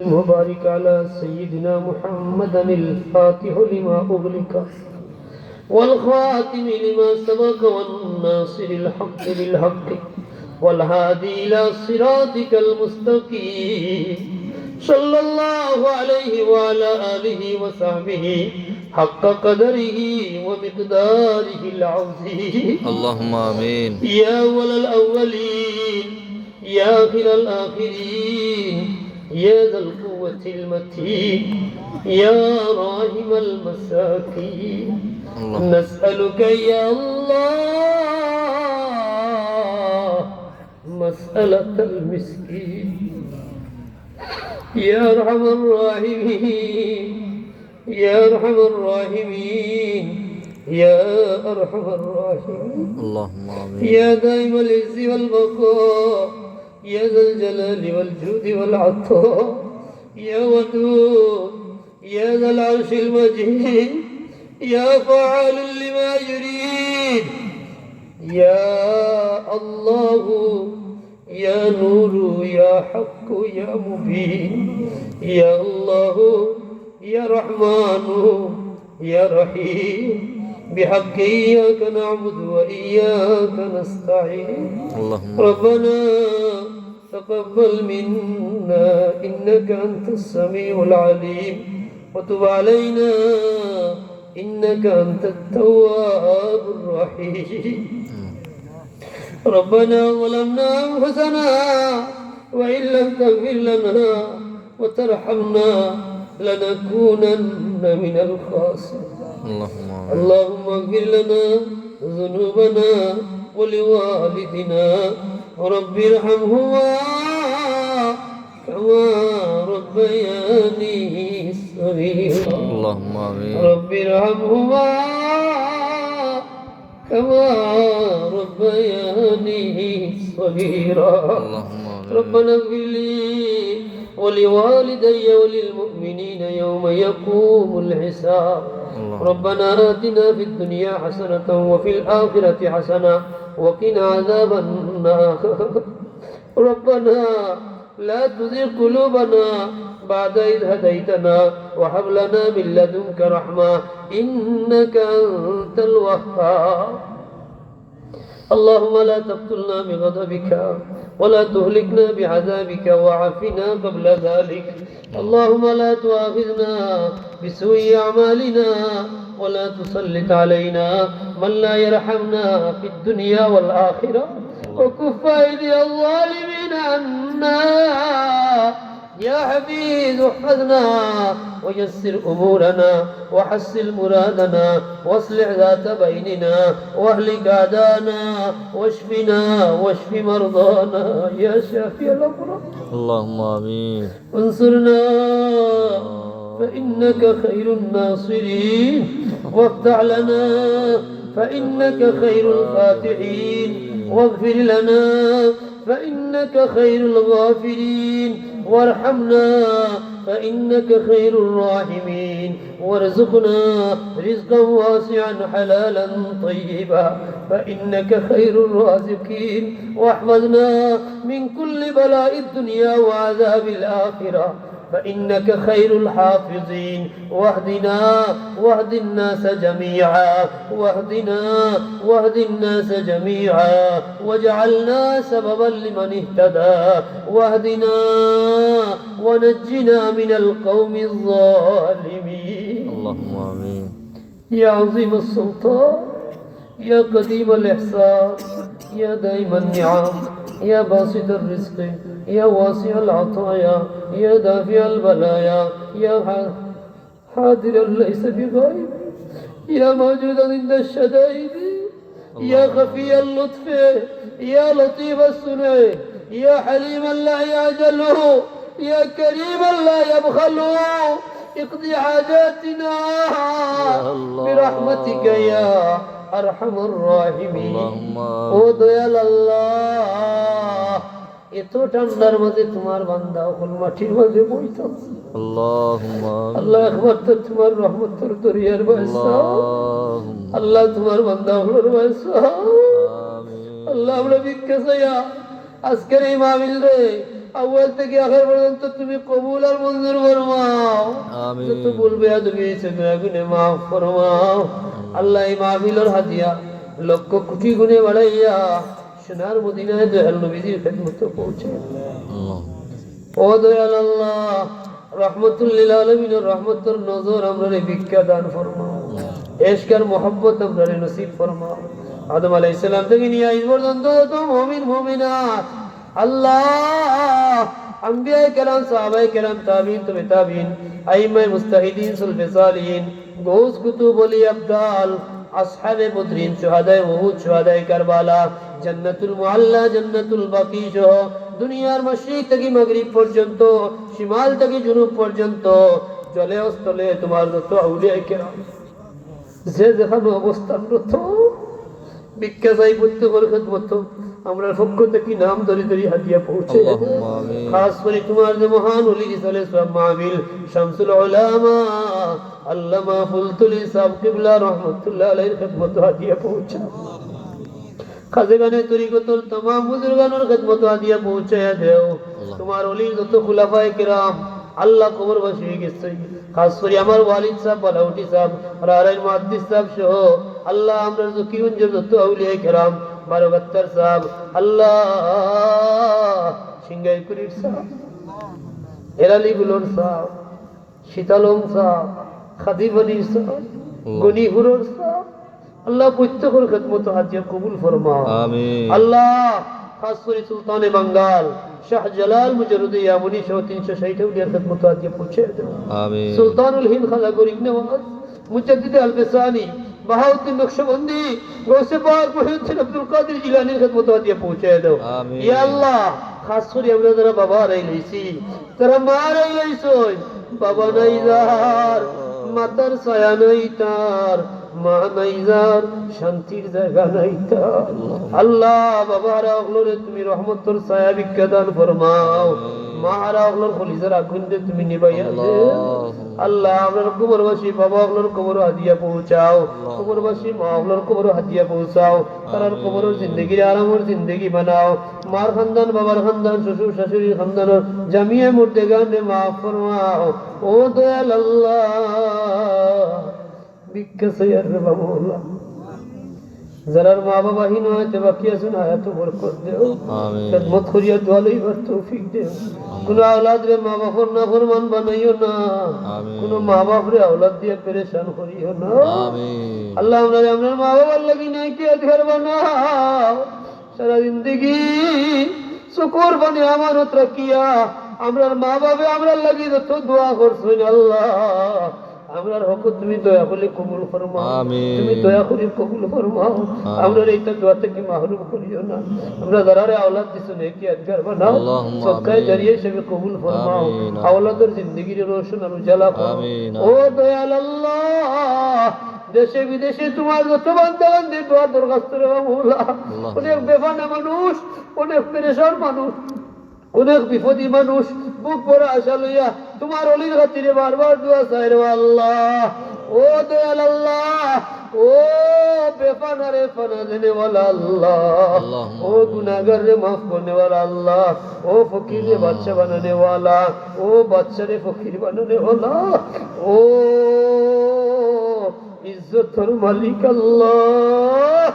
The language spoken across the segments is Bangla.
وبارك على سيدنا محمد الفاتح لما أغلق والخاتم لما سبق والناصر الحق بالحق والهادي إلى صراطك المستقيم صلى الله عليه وعلى آله وصحبه حق قدره ومقداره العظيم اللهم آمين. يا أول الأولين يا آخر الآخرين يا ذا القوة المتين يا راحم المساكين نسألك يا الله مسألة المسكين يا أرحم الراحمين يا أرحم الراحمين يا أرحم الراحمين اللهم آمين. يا دائم العز والبقاء يا ذا الجلال والجود والعطاء يا ودود يا ذا العرش المجيد يا فعال لما يريد يا الله يا نور يا حق يا مبين يا الله يا رحمن يا رحيم بحق إياك نعبد وإياك نستعين اللهم ربنا تقبل منا إنك أنت السميع العليم وتب علينا إنك أنت التواب الرحيم ربنا ظلمنا أنفسنا وإن لم تغفر لنا وترحمنا لنكونن من الخاسرين اللهم اغفر لنا ذنوبنا ولوالدنا رب ارحمهما كما ربياني صغيرا اللهم آمين. رب ارحمهما كما ربياني صغيرا اللهم آمين. ربنا اغفر لي ولوالدي وللمؤمنين يوم يقوم الحساب ربنا آتنا في الدنيا حسنة وفي الآخرة حسنة وقنا عذاب النار ربنا لا تزغ قلوبنا بعد إذ هديتنا وهب لنا من لدنك رحمة إنك أنت الوهاب اللهم لا تقتلنا بغضبك ولا تهلكنا بعذابك وعافنا قبل ذلك اللهم لا تؤاخذنا بسوء أعمالنا ولا تسلط علينا من لا يرحمنا في الدنيا والآخرة وكف أيدي الظالمين عنا يا حفيظ احفظنا ويسر أمورنا وحسن مرادنا واصلح ذات بيننا واهلك أعداءنا واشفنا واشف مرضانا يا شافي الأمراض اللهم آمين. انصرنا فإنك خير الناصرين وافتح لنا فإنك خير الفاتحين واغفر لنا فإنك خير الغافرين وارحمنا فإنك خير الراحمين وارزقنا رزقا واسعا حلالا طيبا فإنك خير الرازقين واحفظنا من كل بلاء الدنيا وعذاب الآخرة فإنك خير الحافظين واهدنا واهد الناس جميعا واهد الناس جميعا واجعلنا سببا لمن اهتدى واهدنا ونجنا من القوم الظالمين اللهم آمين. يا عظيم السلطان يا قديم الإحسان يا دائم النعم يا باسط الرزق يا واسع العطايا يا دافع البلايا يا حاضر ليس بغيب يا موجودا عند الشدائد يا خفي اللطف يا لطيف الصنع يا حليما لا يعجله يا كريما لا يبخل اقضي حاجاتنا برحمتك يا أرحم الراحمين او দয়াল আল্লাহ এত ঠান্ডার মাঝে তোমার বান্দা ওখান মাটির মাঝে বইতাছে আল্লাহুম্মা আল্লাহ একবার তো তোমার রহমতের দরিয়ার বর্ষা আল্লাহ তোমার বান্দা ওগুলোর বর্ষা আমিন। আল্লাহ আমরা ভিক্ষা চাইয়া আজকের এই মাহফিল রে আউয়াল থেকে আখির পর্যন্ত তুমি কবুল আর মঞ্জুর ফরমাও। আমিন। যত বলবে তুমি সেগুলো গুনে মাফ ফরমাও। আল্লাহ এই মাহফিলের হাদিয়া লক্ষ কোটি গুণে বাড়াইয়া সোনার মদিনায় দয়াল নবীজির খেদমতে পৌঁছে। ও দয়াল আল্লাহ, রহমতুল লিল আলামিনের রহমতের নজর আমরারে ভিক্ষা দান ফরমাও। এশকার মোহাব্বত আমরারে নসিব ফরমাও। আদম আলাইহিস সালাম থেকে নিয়ে আজ পর্যন্ত যত মুমিন মুমিনাত আল্লাহ, আম্বিয়ায়ে কেরাম, সাহাবায়ে কেরাম, তাবিঈন, তবে তাবিঈন, আইম্মায়ে মুজতাহিদিন, সুলফে সালিহিন, গৌস, কুতুব, ওলি, আবদাল, আসহাবে বদরিন, শুহাদায়ে উহুদ, শুহাদায়ে কারবালা, জান্নাতুল মুআল্লা, জান্নাতুল বাকি সহ দুনিয়ার মাশরিক থেকে মাগরিব পর্যন্ত, শিমাল থেকে জুনুব পর্যন্ত জলে স্থলে তোমার যত আউলিয়া কেরাম যে যেখানে অবস্থানরত ভিক্ষা চাই প্রত্যেকের খেদমত আমরা পক্ষ থেকে নাম ধরে ধরে হাদিয়া পৌঁছে। খাস করে তোমার যে মহান ওলি রিসালে সব মাহফিল শামসুল উলামা আল্লামা ফুলতুলি সাহেব কিবলা রহমাতুল্লাহ আলাইহির খেদমত হাদিয়া পৌঁছা। খাজেগানে তরিকতর तमाम বুজুর্গানের খেদমত হাদিয়া পৌঁছায়া দেও। তোমার ওলির যত খুলাফায়ে কেরাম আল্লাহ কবর বাসী হয়ে গেছে, খাস করে আমার ওয়ালিদ সাহেব, বালাউটি সাহেব, রারাইল মুহাদ্দিস সাহেব সহ আল্লাহ আমরা জকিউঞ্জের যত আউলিয়া কেরাম, বারগাত্তার সাহেব, আল্লাহ সিংগাইকুরির সাহেব, হেরালি গুলোর সাহেব, শীতালং সাহেব, খাদিবানির সাহেব, গনিপুরের সাহেব, আল্লাহ প্রত্যেকের খেদমত হাদিয়া কবুল ফরমাও। আমিন। আল্লাহ খাস করে সুলতানে বাঙ্গাল শাহজালাল মুজাররদ ইয়ামনি সহ 360 উলিয়ার খেদমত হাদিয়া পৌঁছে দাও। আমিন। সুলতানুল হিন্দ খাজা গরিব নওয়াজ মুজাদ্দিদ আল-ফিসানি, বাহাউদ্দিন নকশবন্দি, গৌসে পাক মুহিউদ্দিন আব্দুল কাদের জিলানীর খেদমত হাদিয়া পৌঁছে দাও। আমিন। ইয়া আল্লাহ খাস করে আমরা যারা বাবা হারাই লইছি, তারা মা হারাই লইছই, বাবা নাই যার, মাতার ছায়া নাই তার, মা নাই যার, শান্তির জায়গা নাই তার। আল্লাহ বাবারা ওগুলোরে তুমি রহমতের ছায়া ভিক্ষা দান ফরমাও। মারা ওগুলোর কলিজার আগুন দিয়ে তুমি নিবাইয়া দেও। আল্লাহ আপনার কবরবাসী বাবা ওগুলোর কবর হাদিয়া পৌঁছাও, কবরবাসী মা ওগুলোর কবর হাদিয়া পৌঁছাও, তার কবরের জিন্দগির আরামের জিন্দগি বানাও। মার খানদান, বাবার খানদান, শ্বশুর শাশুড়ির খানদানের জামিয়া মুর্দেগানে মাফ ফরমাও। ও দয়াল আল্লাহ ভিক্ষা চাইয়ার রে বাবা, যারার মা বাবা হীন হইতে বাকি আছেন হায়াত বরকত দেও, খেদমত করিয়া দোয়া লইবার তৌফিক দেও। কোন আওলাদ রে মা বাবার না ফরমান বানাইও না, কোন মা বাপ রে আওলাদ দিয়ে পেরেশান করিও না। আল্লাহ আমরা মা বাবার লাগি নাই কি আজকার বানাও, সারা জিন্দগি শুকর বানে আমানত রাখিয়া আমরার মা বাবা আমরার লাগি যত দোয়া করছেন আল্লাহ আমরার হক তুমি দয়া করে কবুল ফরমাও। তুমি দয়া করে কবুল ফরমাও, আমরার এইটা দোয়া থেকে মাহরুম করিও না। আমরা যারারে আওলাদ দিছো নেকি আজগার বানাও, সদকায়ে জারিয়া হিসেবে কবুল ফরমাও। আওলাদের জিন্দেগির রোশন আর উজালা করো। ও দয়াল আল্লাহ দেশে বিদেশে তোমার যত বান্দা বান্দি দোয়া দরখাস্ত রে মাওলা, অনেক বেফানা মানুষ, অনেক পেরেশান মানুষ, অনেক বিপদী মানুষ বুক ভরা আশা লইয়া তোমার অলির খাতিরে বারবার দোয়া চাই রে আল্লাহ। ও দয়াল আল্লাহ, ও বেফানা রে ফানা দেনে ওয়ালা আল্লাহ, ও গুনাহগার রে মাফ করনে ওয়ালা আল্লাহ, ও ফকির রে বাদশা বানানে ওয়ালা, ও বাদশা রে ফকির বানানে ওয়ালা, ও ইজ্জতের মালিক আল্লাহ।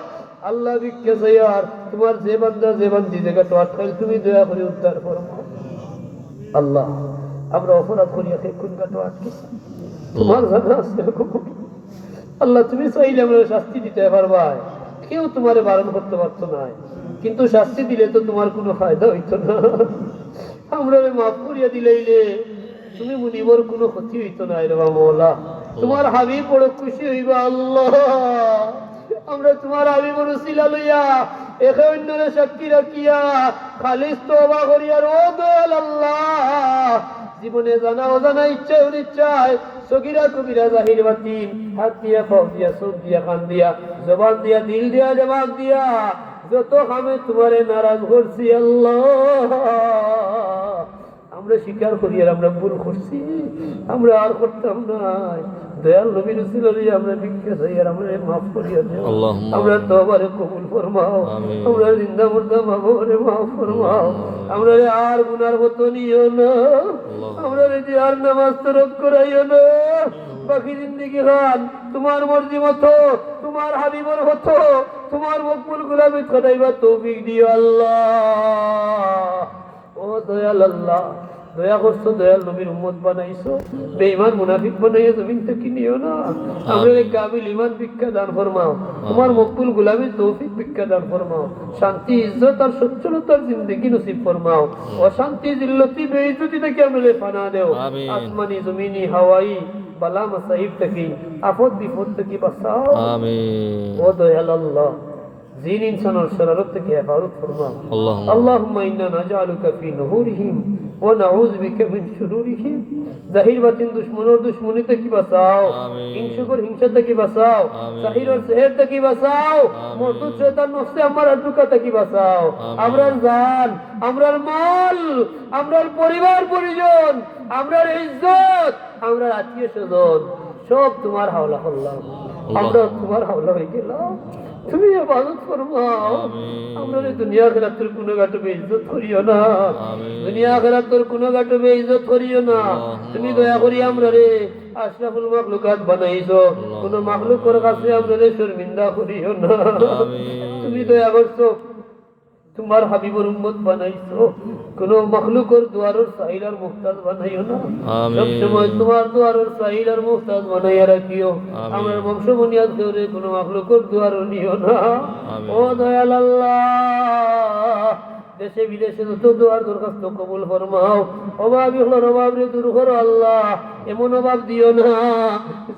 আল্লাহ ভিক্ষা চাইয়ার তোমার যে বান্দা যে বান্দি জায়গাটা আটকাইল তুমি দয়া করে উদ্ধার ফরমাও। আল্লাহ আমরা অপরাধ করিয়া কোন গাটো আটকেছি তোমার জানা আছে আল্লাহ, তুমি চাইলে আমরা শাস্তি দিতে পারবা, কেউ তোমারে বারণ করতে পারতো না, কিন্তু শাস্তি দিলে তো তোমার কোনো ফায়দা হইতো না। আমরা মাফ করিয়া দিলাইলে তুমি মুনিবর কোনো ক্ষতি হইতো না রে মাওলা। তোমার হাবিব বড় খুশি হইবা আল্লাহ। আমরা তোমার হাবিবের উসিলা লইয়া একে অন্যরে সাক্ষী রাখিয়া খালিস তওবা করিয়া ও দয়াল আল্লাহ জীবনে জানা অজানা ইচ্ছা অনিচ্ছায় সগীরা কবিরা জাহির বাতিন হাত দিয়া পাও দিয়া চোখ দিয়া কান দিয়া জবান দিয়া দিল দিয়া জবাব দিয়া যত কামে তোমারে নারাজ করছি আল্লাহ আমরা স্বীকার করি আর আমরা ভুল করছি, আমরা আর করতাম না। দয়াল নবীর উসিলায় আমরা ভিক্ষা চাই আর আমরা মাফ করিয়া দেও। আল্লাহুম্মা আমরা তওবারে কবুল ফরমাও। আমিন। আমরা জিন্দা মুর্দা মাফরে মাফ ফরমাও। আমরা আর গুনার মতো নিও না। আমরা যে আর নামাজ তরক করাইও না। বাকি জিন্দেগি খান তোমার মর্জি মতো, তোমার হাবিবর মতো, তোমার মকবুল গোলামি খোদাইবা তৌফিক দিও আল্লাহ। ও দয়াল আল্লাহ, দয়া করছো, দয়াল নবীর উম্মত বানাইছো, বেঈমান মুনাফিক বানাইয়া জমিন থেকে নিও না। আমরা কাবিল ইমান ভিক্ষা দান ফরমাও, তোমার মকবুল গোলামি তৌফিক ভিক্ষা দান ফরমাও। শান্তি ইজ্জত আর সচ্ছলতার জিন্দেগি নসিব ফরমাও। অশান্তি জিল্লতি বেইজ্জতি থেকে আমরা ফানা দেও। আমিন। আসমানি জমিনি হাওয়াই বালা মাসাইব থেকে, আফত বিপদ থেকে বাঁচাও। আমিন। ও দয়াল আল্লাহ, জিন ইনসানের শরারত থেকে হেফাজত ফরমাও। আল্লাহুম্মা اللهم إنا نجعلك في نحورهم ونعوذ بك من شرورهم। জাহির বাতিন দুশমনের দুশমনি থেকে বাঁচাও, আমিন। হিংসুকর হিংসা থেকে বাঁচাও, আমিন। সাহির আর সেহের থেকে বাঁচাও, আমিন। মরদুদ শয়তান নফসে আমার আডুকা থেকে বাঁচাও। আমিন। আমরার জান, আমরার মাল, আমরার পরিবার পরিজন, আমরার ইজ্জত, আমরার আত্মীয় স্বজন সব তোমার হাওলা করলাম। আমরা তোমার হাওলা হয়ে গেলাম, তুমি ইবাদত ফরমাও। আমিন। আমরা দুনিয়া আখিরাতের কোনো ঘাটে বেইজ্জত করিও না। আমিন। দুনিয়া আখিরাতের কোনো ঘাটে বেইজ্জত করিও না। তুমি দয়া করি আমরা রে আশরাফুল মাখলুকাত বানাইছো, কোন মাখলুকের কাছে আমরা রে শর্মিন্দা করিও না। আমিন। তুমি দয়া করছো, তোমার হাবিবুর উম্মত বানাইছো, কোন মাখলুকের দুয়ারের সাইলার মুহতাজ বানাইও না। আমিন। সব সময় তোমার দুয়ারের সাইলার মুহতাজ বানাইয়া রাখিও। আমিন। আমরা বংশ বুনিয়াদ করে কোন মাখলুকের দুয়ারও নিও না। আমিন। ও দয়াল আল্লাহ, দেশে বিদেশে যত দোয়ার দরখাস্ত কবুল ফরমাও। অভাবী হলো অভাব রে দূর করো আল্লাহ। এমন অভাব দিও না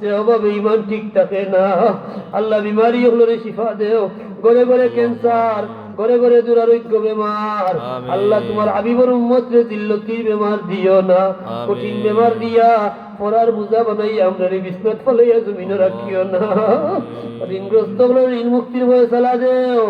যে অভাবে ইমান ঠিক থাকে না। আল্লাহ বিমারি হলো রে শিফা দেও। ঘরে ঘরে ক্যান্সার, ঘরে ঘরে দুরারোগ্য বেমার, আমিন। আল্লাহ তোমার হাবিবর উম্মত রে জিল্লতি বেমার দিও না। আমিন। কঠিন বেমার দিয়া পড়ার বোঝা বানাই আমরা রে বিস্মত ফলাইয়া জমিনে রাখিও না। ঋণগ্রস্ত হলো ঋণ মুক্তির ফয়সালা দেও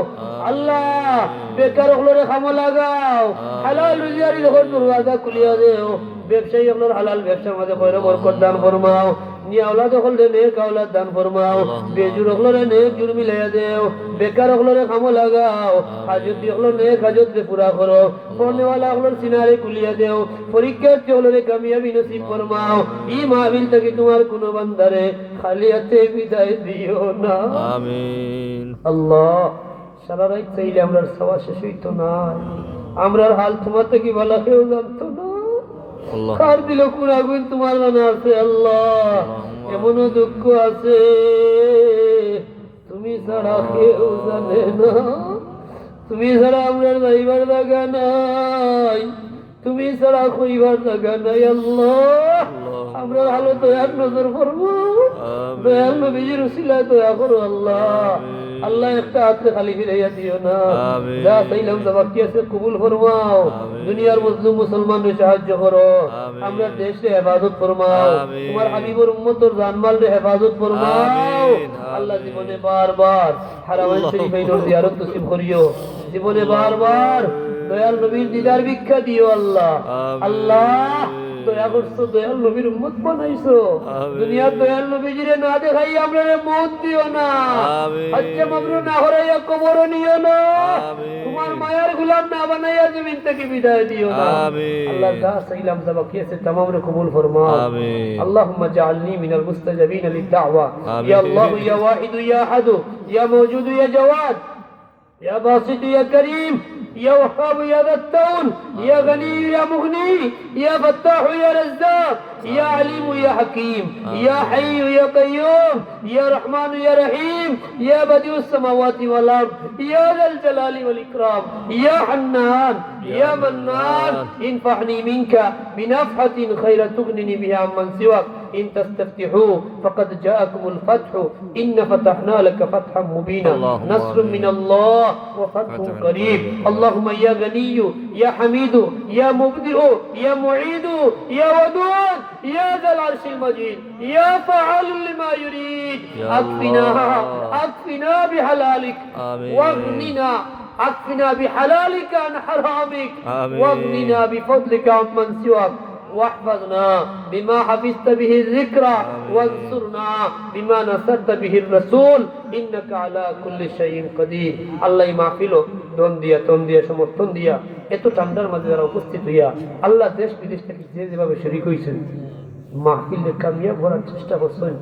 আল্লাহ। বেকার হলো রে খামো লাগাও, হালাল রুজিয়ারি যখন দরওয়াজা খুলিয়া দেও। ব্যবসায়ী হলোর হালাল ব্যবসার মাঝে কয়রা বরকত দান ফরমাও। নিয়া আওলাদ হল রে নেক আওলাদ দান ফরমাও। বেজুর হলো রে নেক জুর মিলাইয়া দেও। বেকার হলো রে খামো লাগাও। হাজত হলো নেক হাজত রে পুরা করো। পড়নেওয়ালা হলোর সিনারে খুলিয়া দেও। পরীক্ষার্থী হলো রে কামিয়াবি নসিব ফরমাও। ই মাহফিল থেকে তোমার কোনো বান্দারে খালি হাতে বিদায় দিও না। আমিন। আল্লাহ, সারা রাত চাইলে আমরা সওয়া শেষ হইতো না। আমরার হাল তোমার থেকে ভালো কেউ জানতো না। আল্লাহ। কার দিল কোন আগুন তোমার জানা আছে আল্লাহ। এমনও দুঃখ আছে তুমি ছাড়া কেউ জানে না। তুমি ছাড়া আমরা যাইবার জায়গা নাই, তুমি ছাড়া কইবার জায়গা নাই আল্লাহ। আমরা ভালো দয়ার নজর করবো, আমিন। দয়াল নবীজির উসিলায় দয়া করো আল্লাহ। আল্লাহ একটা হাতে খালি ফিরাইয়া দিও না। আমিন। যা চাইলাম যা বাকি আছে কবুল ফরমাও। আমিন। দুনিয়ার মজলুম মুসলমানদের সাহায্য করো। আমিন। আমরা দেশে হেফাজত ফরমাও। আমিন। তোমার হাবিবুর উম্মতর জানমাল রে হেফাজত ফরমাও। আমিন। আল্লাহ জীবনে বারবার হারামাইন শরীফাইনের জিয়ারত নসিব করিও। জীবনে বারবার দয়াল নবীর দিদার ভিক্ষা দিও আল্লাহ। আমিন। আল্লাহ দয়া করছো, দয়াল নবীর উম্মত বানাইছো। আমিন। দুনিয়ার দয়াল নবীজিরে না দেখাই আমরা মত দিও না। আমিন। হচ্ছে মাবরুর না হরাইয়া কবর নিও না। আমিন। তোমার মায়ার গোলাম না বানাইয়া জমিন থেকে বিদায় দিও না। আমিন। আল্লাহ যা চাইলাম যা বাকি আছে तमाम রে কবুল ফরমাও। আমিন। اللهم اجعلني من المستجابين للدعوة. آمين. يا الله يا واحد يا أحد يا موجود يا جواد يا باسط يا كريم يا وهاب يا ذا التون يا غني يا مغني يا فتاح يا رزاق يا عليم يا حكيم يا حي يا قيوم يا رحمن يا رحيم يا بديع السماوات والأرض يا ذا الجلال والإكرام يا حنان يا منان انفعني منك بنفحة خير تغنني بها عمن سواك. إن تستفتحوا فقد جاءكم الفتح إن فتحنا لك فتحا مبينا. اللهم نصر آمين. من الله وفتح قريب. اللهم يا غني يا حميد يا مبدئ يا معيد يا ودود يا ذا العرش المجيد يا فعال لما يريد. يا أكفنا الله. أكفنا بحلالك آمين. واغننا أكفنا بحلالك عن حرامك آمين. واغننا بفضلك عمن سواك واحفظنا بما حفظت به الذكرى وانصرنا بما نصرت به الرسول إنك على كل شيء قدير الله মাহফিলও দন দিয়া তন দিয়া সমর্থন দিয়া এত ঠান্ডার মাঝে যারা উপস্থিত হইয়া আল্লাহ দেশ বিদেশ থেকে যে যেভাবে শরীক হয়েছেন মাহফিলে কামিয়াব হওয়ার চেষ্টা করছেন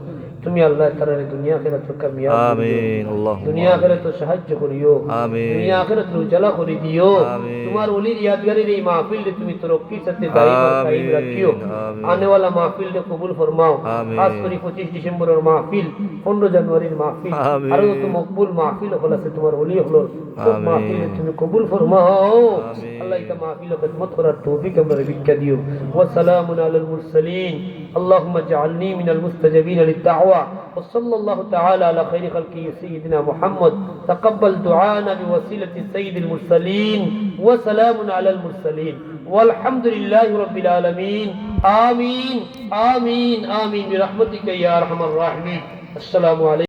তুমি আল্লাহ তাআলা দুনিয়া আখিরাত কামিয়াব আমিন আল্লাহুম্মা দুনিয়া আখিরাত সাহায্য করিও আমিন দুনিয়া আখিরাত উজালা করে দিও আমিন তোমার ওলির ইয়াদগারির এই মাহফিলে তুমি তরক্কির সাথে দায়ম আর কায়েম রাখিও আমিন आने वाला महफिल ने कबूल फरमाओ आमीन। खास करी 25 डिसेंबर और महफिल 15 जनवरी महफिल आमीन। और तो मकबूल महफिल होला से तुम्हार ओली हलो सब आमीन। महफिल तुम कबूल फरमाओ आमीन। अल्लाह इता महफिल खिदमत करार तौफीक हमरा बिका दियो व सलामुन अलल मुरसलीन اللهم اجعلني من المستجابين للدعوة وصلى الله تعالى على خير خلقه سيدنا محمد تقبل دعانا بوسيلة سيد المرسلين وسلام على المرسلين والحمد لله رب العالمين آمين آمين آمين برحمتك يا أرحم الراحمين السلام عليكم